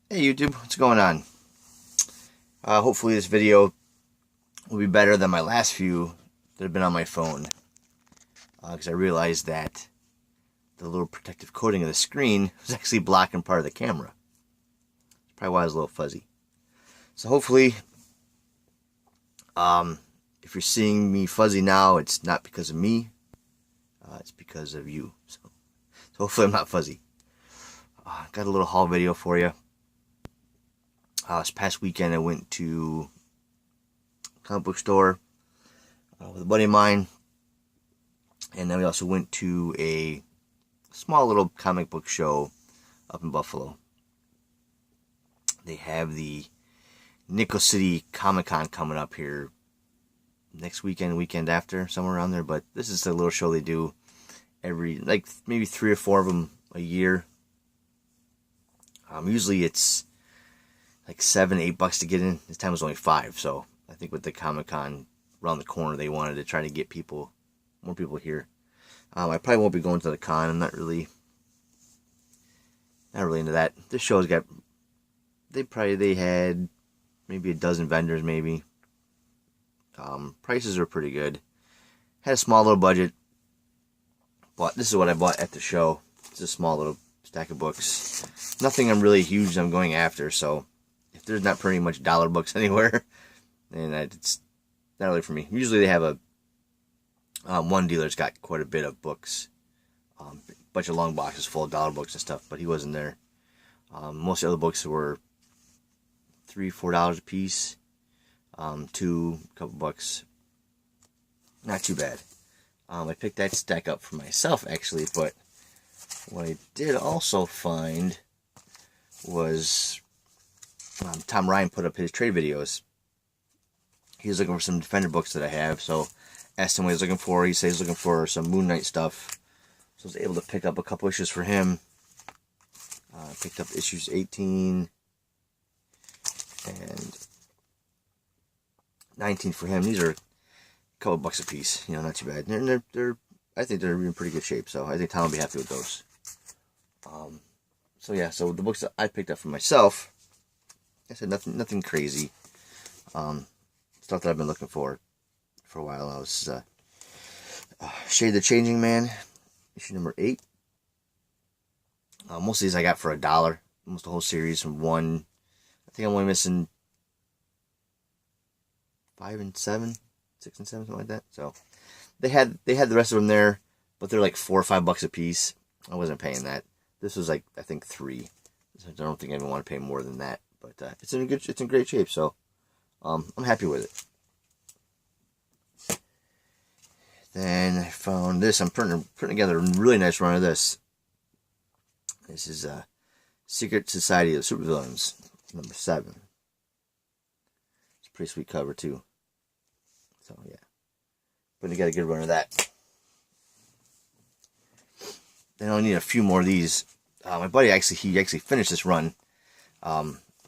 Hey YouTube, what's going on? Hopefully this video will be better than my last few that have been on my phone. Because I realized that the little protective coating of the screen was actually blocking part of the camera. That's probably why it was a little fuzzy. So hopefully, if you're seeing me fuzzy now, it's not because of me. It's because of you. So hopefully I'm not fuzzy. Got a little haul video for you. This past weekend I went to a comic book store with a buddy of mine, and then we also went to a small little comic book show up in Buffalo. They have the Nickel City Comic Con coming up here next weekend, weekend after, somewhere around there. But this is a little show they do every, like maybe 3 or 4 of them a year. Usually it's like $7-8 to get in. This time it was only $5. So I think with the Comic Con around the corner, they wanted to try to get more people here. I probably won't be going to the con. I'm not really into that. This show's got, they had maybe a dozen vendors, maybe. Prices are pretty good. Had a small little budget. But this is what I bought at the show. It's a small little stack of books. Nothing I'm really huge I'm going after, so if there's not pretty much dollar books anywhere, then it's not really for me. Usually they have a one dealer's got quite a bit of books, bunch of long boxes full of dollar books and stuff, but he wasn't there. Most of the other books were $3-4 a piece, a couple bucks. Not too bad. I picked that stack up for myself actually, but what I did also find was Tom Ryan put up his trade videos. He was looking for some Defender books that I have, so asked him what he was looking for. He said he's looking for some Moon Knight stuff, so I was able to pick up a couple issues for him. Picked up issues 18 and 19 for him. These are a couple bucks a piece, not too bad. They're I think they're in pretty good shape, so I think Tom will be happy with those. So the books that I picked up for myself, I said nothing crazy. Stuff that I've been looking for a while. I was Shade the Changing Man, issue number 8. Most of these I got for $1. Almost the whole series from one. I think I'm only missing 5 and 7, 6 and 7, something like that. So they had the rest of them there, but they're like $4 or $5 a piece. I wasn't paying that. This was like, I think, 3. So I don't think I even want to pay more than that. But it's in great shape. So I'm happy with it. Then I found this. I'm putting together a really nice run of this. This is Secret Society of Supervillains, number 7. It's a pretty sweet cover too. So yeah, putting together a good run of that. Then I'll need a few more of these. My buddy he actually finished this run.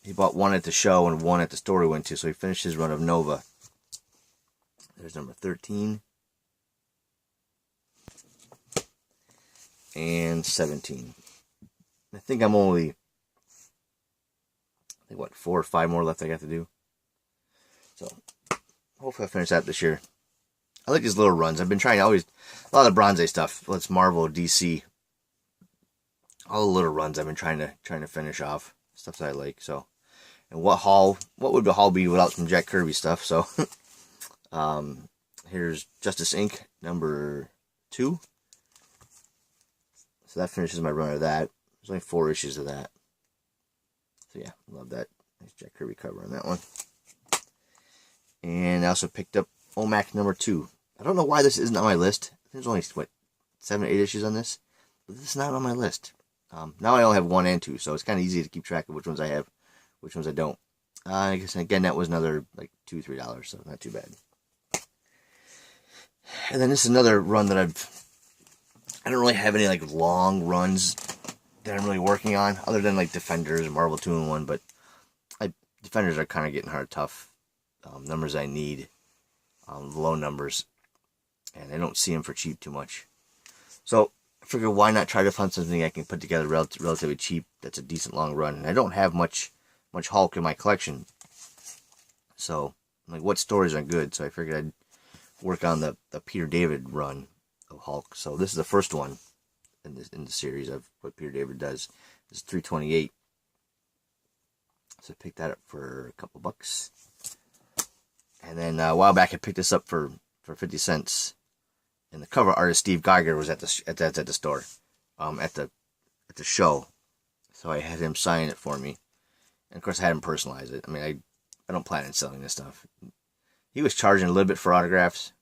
He bought one at the show and one at the store we went to, so he finished his run of Nova. There's number 13 and 17. I think I'm only, 4 or 5 more left I got to do. So hopefully I'll finish that this year. I like these little runs. I've been trying a lot of the Bronze stuff. Well, it's Marvel, DC. All the little runs I've been trying to finish off. Stuff that I like. So, and what would the haul be without some Jack Kirby stuff? So, here's Justice Inc. number 2. So that finishes my run of that. There's only 4 issues of that. So yeah, love that. Nice Jack Kirby cover on that one. And I also picked up OMAC number 2. I don't know why this isn't on my list. There's only, 7 or 8 issues on this? But this is not on my list. Now I only have 1 and 2, so it's kind of easy to keep track of which ones I have, which ones I don't. I guess, again, that was another, $2-3, so not too bad. And then this is another run that I don't really have any, long runs that I'm really working on, other than, Defenders and Marvel 2-in-1, but Defenders are kind of getting hard, tough. Numbers I need, low numbers, and I don't see them for cheap too much. So figure why not try to find something I can put together relatively cheap that's a decent long run. And I don't have much Hulk in my collection. So, I'm like, what stories are good? So I figured I'd work on the Peter David run of Hulk. So this is the first one in the series of what Peter David does. This is 328. So I picked that up for a couple bucks. And then a while back I picked this up for 50 cents. And the cover artist Steve Geiger was at the store, at the show. So I had him sign it for me. And of course I had him personalize it. I mean, I don't plan on selling this stuff. He was charging a little bit for autographs,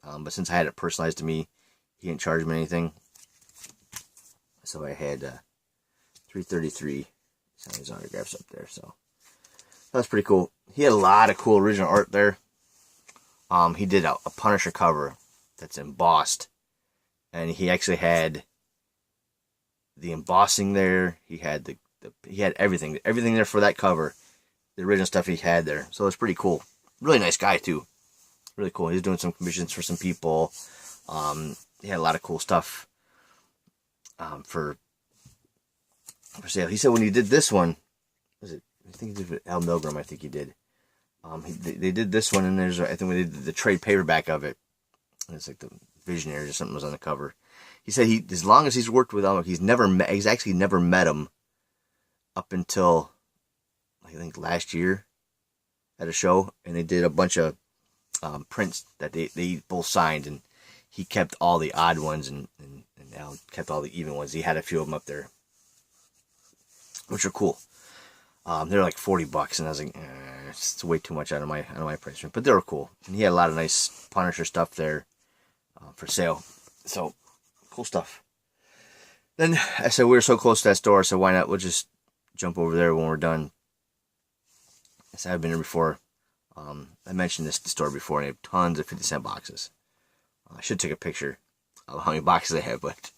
but since I had it personalized to me, he didn't charge me anything. So I had 333 sign his autographs up there. So that's pretty cool. He had a lot of cool original art there. He did a Punisher cover that's embossed, and he actually had the embossing there. He had he had everything there for that cover. The original stuff he had there, so it's pretty cool. Really nice guy too. Really cool. He was doing some commissions for some people. He had a lot of cool stuff for sale. He said when he did this one, was it? I think he did with Al Milgram. I think he did. They did this one, and there's I think we did the trade paperback of it. And it's like the Visionaries or something was on the cover. He said as long as he's worked with Al, he's actually never met him up until I think last year at a show, and they did a bunch of prints that they both signed, and he kept all the odd ones, and Al kept all the even ones. He had a few of them up there, which are cool. They're like $40, and I was like, it's way too much out of my price range, but they were cool. And he had a lot of nice Punisher stuff there for sale. So cool stuff. Then I said we were so close to that store, so why not? We'll just jump over there when we're done. I said I've been here before. I mentioned this store before, and they have tons of 50-cent boxes. I should take a picture of how many boxes they have, but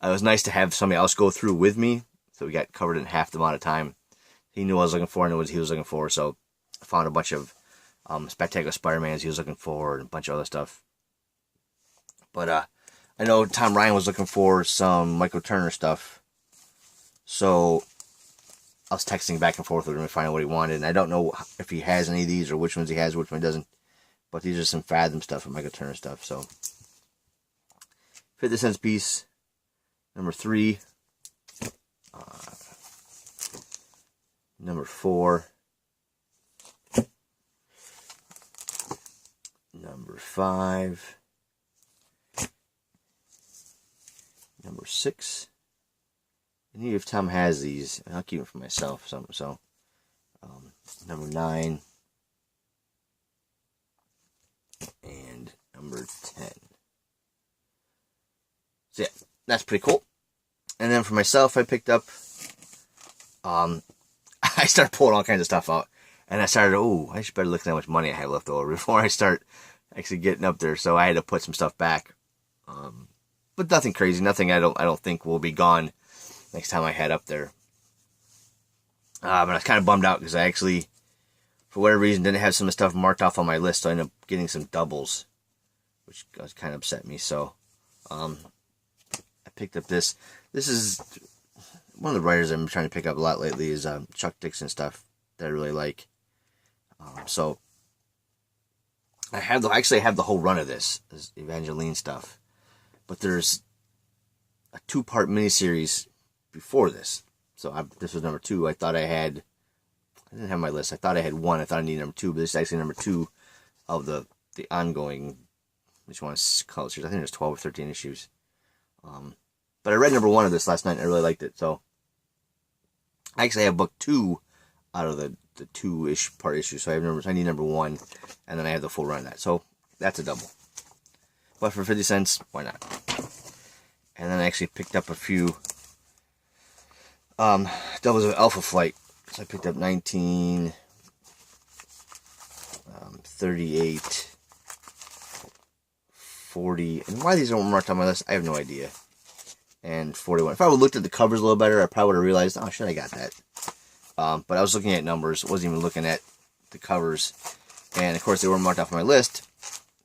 it was nice to have somebody else go through with me, so we got covered in half the amount of time. He knew what I was looking for, and knew what he was looking for, so I found a bunch of Spectacular Spider-Mans he was looking for, and a bunch of other stuff. But I know Tom Ryan was looking for some Michael Turner stuff, so I was texting back and forth with him to find out what he wanted, and I don't know if he has any of these, or which ones he has, which one he doesn't, but these are some Fathom stuff and Michael Turner stuff, so 50 cents piece, number 3, number 4, number 5, number 6, and even if Tom has these, I'll keep them for myself, so number 9, and number 10. So yeah, that's pretty cool. And then for myself, I picked up, I started pulling all kinds of stuff out, and I started, I should better look at how much money I have left over before I start actually getting up there, so I had to put some stuff back. But nothing crazy, nothing I don't think will be gone next time I head up there. But I was kind of bummed out because I actually, for whatever reason, didn't have some of the stuff marked off on my list, so I ended up getting some doubles, which kind of upset me. So I picked up this. This is one of the writers I'm trying to pick up a lot lately is Chuck Dixon stuff that I really like. So I have the whole run of this Evangeline stuff, but there's a 2-part miniseries before this. So this was number 2. I didn't have my list. I thought I had 1. I thought I needed number 2, but this is actually number 2 of the ongoing, which one is called series. I think there's 12 or 13 issues. But I read number 1 of this last night, and I really liked it. So I actually have book 2 out of the 2-ish part issue. So I need number 1, and then I have the full run of that. So that's a double. But for 50 cents, why not? And then I actually picked up a few doubles of Alpha Flight. So I picked up 19, 38, 40, and why these aren't marked on my list, I have no idea. And 41. If I would have looked at the covers a little better, I probably would have realized, oh shit, I got that. But I was looking at numbers, wasn't even looking at the covers, and of course they weren't marked off my list,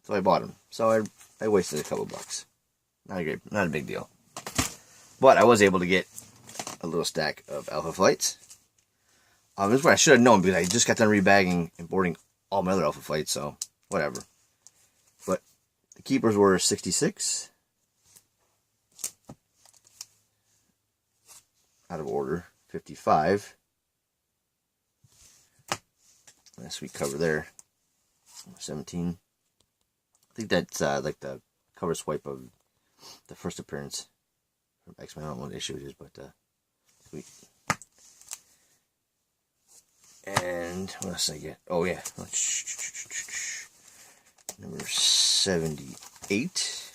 so I bought them. So I wasted a couple bucks. Not a big deal. But I was able to get a little stack of Alpha Flights. This is what I should have known because I just got done rebagging and boarding all my other Alpha Flights, so whatever. But the keepers were 66. Out of order. 55. Nice sweet cover there. 17. I think that's like the cover swipe of the first appearance from X-Men. I don't know what issue it is, but sweet. And what else did I get? Oh yeah, number 78,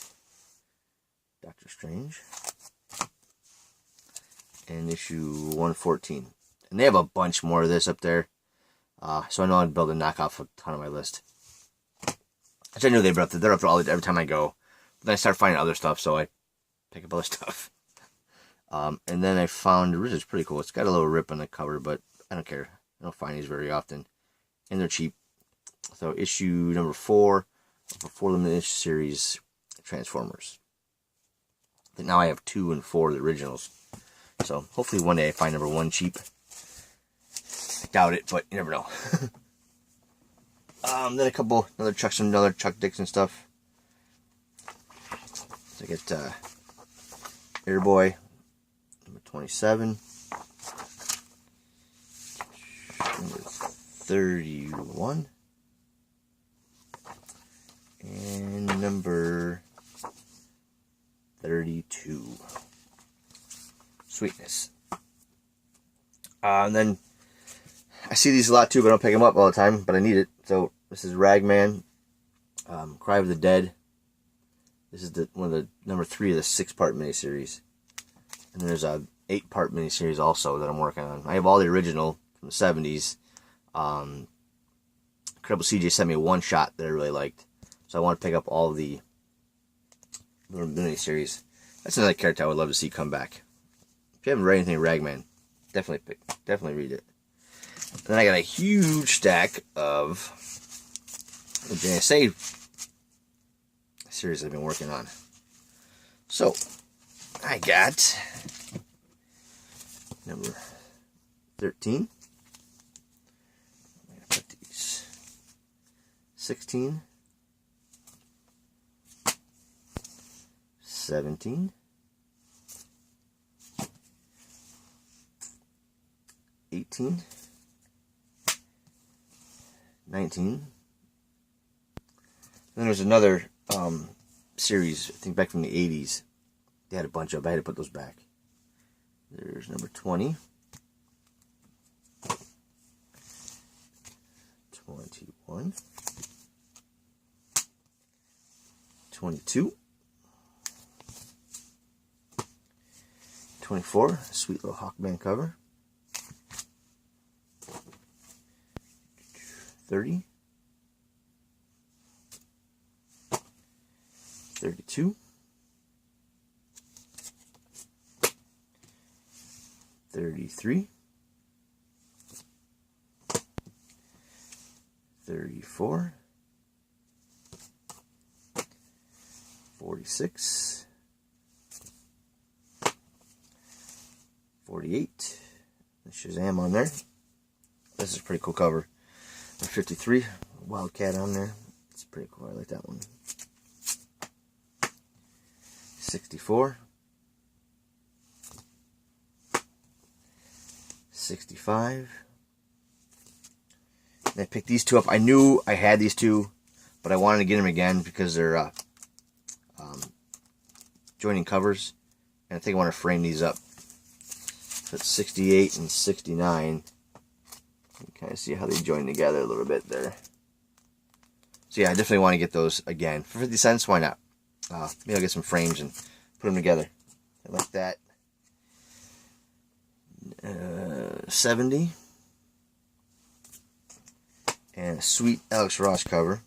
Doctor Strange, and issue 114. And they have a bunch more of this up there, so I know I'd be able to knock off a ton of my list. Which I knew they're up there every time I go. But then I start finding other stuff, so I pick up other stuff. And then I found, this is pretty cool. It's got a little rip on the cover, but I don't care. I don't find these very often. And they're cheap. So issue number 4 of a 4 limited issue series, Transformers. But now I have 2 and 4 of the originals. So hopefully one day I find number 1 cheap. I doubt it, but you never know. Then another Chuck Dixon stuff. So I get Airboy, number 27. Number 31. And number 32. Sweetness. And then I see these a lot too, but I don't pick them up all the time, but I need it. So this is Ragman, Cry of the Dead. This is one of the number 3 of the 6-part miniseries. And there's a 8-part miniseries also that I'm working on. I have all the original from the 70s. Incredible CJ sent me a one-shot that I really liked. So I want to pick up all of the miniseries. That's another character I would love to see come back. If you haven't read anything Ragman, definitely read it. And then I got a huge stack of the JSA series I've been working on. So I got number 13. I'm going to put these 16, 17, 18, 19. And then there's another series, I think back from the 80s. They had a bunch of, I had to put those back. There's number 20. 21. 22. 24. Sweet little Hawkman cover. 30. 32. 33. 34. 46. 48. Shazam on there. This is a pretty cool cover. 53. Wildcat on there. It's pretty cool. I like that one. 64. 65. And I picked these two up. I knew I had these two, but I wanted to get them again because they're joining covers. And I think I want to frame these up. So it's 68 and 69. You kind of see how they join together a little bit there. So yeah, I definitely want to get those again. For 50 cents, why not? Maybe I'll get some frames and put them together. I like that. 70. And a sweet Alex Ross cover.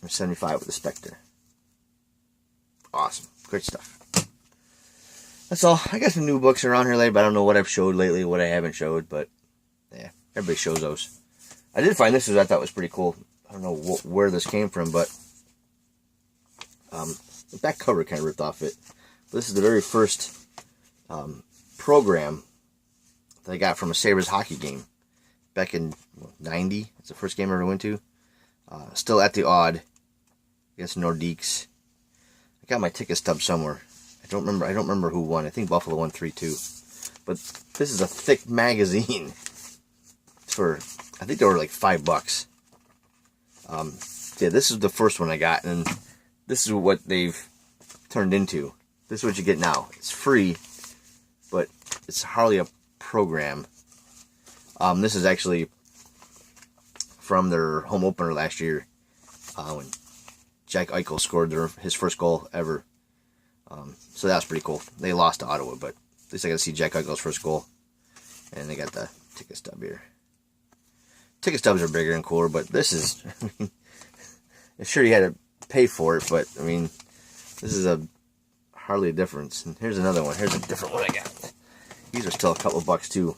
Or 75 with the Spectre. Awesome. Great stuff. That's all. I got some new books around here lately, but I don't know what I've showed lately, what I haven't showed, but yeah, everybody shows those. I did find this, which I thought was pretty cool. I don't know where this came from, but The back cover kind of ripped off it. But this is the very first program that I got from a Sabres hockey game back in '90. It's the first game I ever went to. Still at the Odd against Nordiques. I got my ticket stub somewhere. I don't remember who won. I think Buffalo won 3-2. But this is a thick magazine. It's for, I think they were like $5. Yeah, this is the first one I got, and this is what they've turned into. This is what you get now. It's free, but it's hardly a program. This is actually from their home opener last year, when Jack Eichel scored his first goal ever. So that was pretty cool. They lost to Ottawa, but at least I got to see Jack Eichel's first goal. And they got the ticket stub here. Ticket stubs are bigger and cooler, but this is, I mean, sure you had to pay for it, but I mean, this is hardly a difference. And here's another one. Here's a different one I got. These are still a couple of bucks too.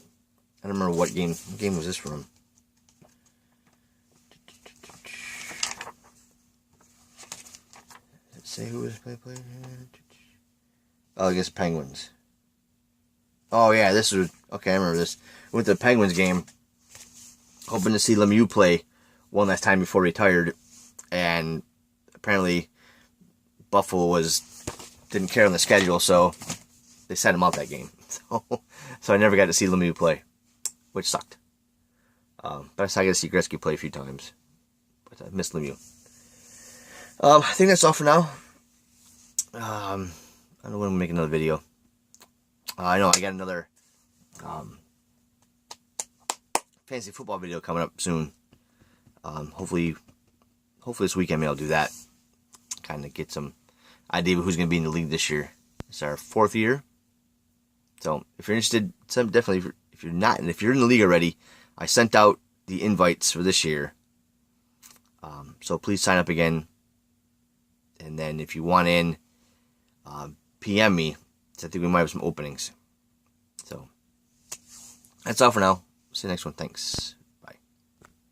I don't remember what game was this from. Did it say who was playing? Oh, I guess Penguins. Oh yeah, this was okay. I remember this. We went to the Penguins game, hoping to see Lemieux play one last time before he retired, and apparently Buffalo didn't care on the schedule, so they sent him out that game. So I never got to see Lemieux play, which sucked. But I got to see Gretzky play a few times, but I missed Lemieux. I think that's all for now. I don't know when we'll make another video. I know I got another fantasy football video coming up soon. Hopefully this weekend maybe I'll do that. Kind of get some idea of who's going to be in the league this year. It's our 4th year. So if you're interested, definitely. If you're not, and if you're in the league already, I sent out the invites for this year. So please sign up again. And then if you want in, PM me. So I think we might have some openings. So that's all for now. See you next one. Thanks.